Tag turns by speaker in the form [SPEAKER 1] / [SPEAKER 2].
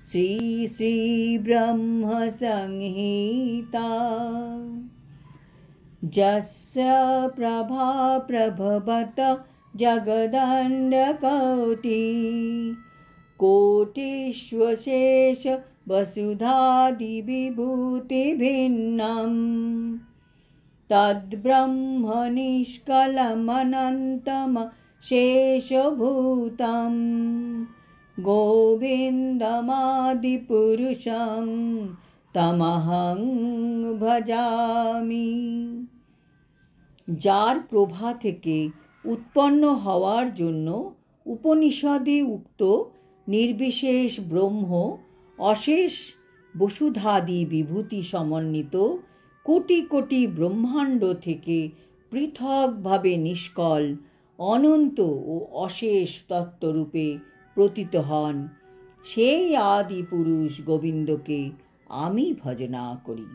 [SPEAKER 1] श्री श्री ब्रह्म संहिता। जस्य प्रभा प्रभवत जगदण्डकोटि कोटिष्वशेष वसुधादिविभूतिभिन्नम् तद्ब्रह्म निष्कलमनन्तमशेषभूतं गोविन्दमादिपुरुषं तमहं भजामि। যার প্রভা থেকে উৎপন্ন হওয়ার জন্য উপনিষদে উক্ত নির্বিশেষ ব্রহ্ম অশেষ বসুধাদি বিভূতি সমন্বিত কোটি কোটি ব্রহ্মাণ্ড থেকে পৃথকভাবে নিষ্কল অনন্ত ও অশেষ তত্ত্বরূপে প্রতীত হন, সেই আদি পুরুষ গোবিন্দকে আমি ভজনা করি।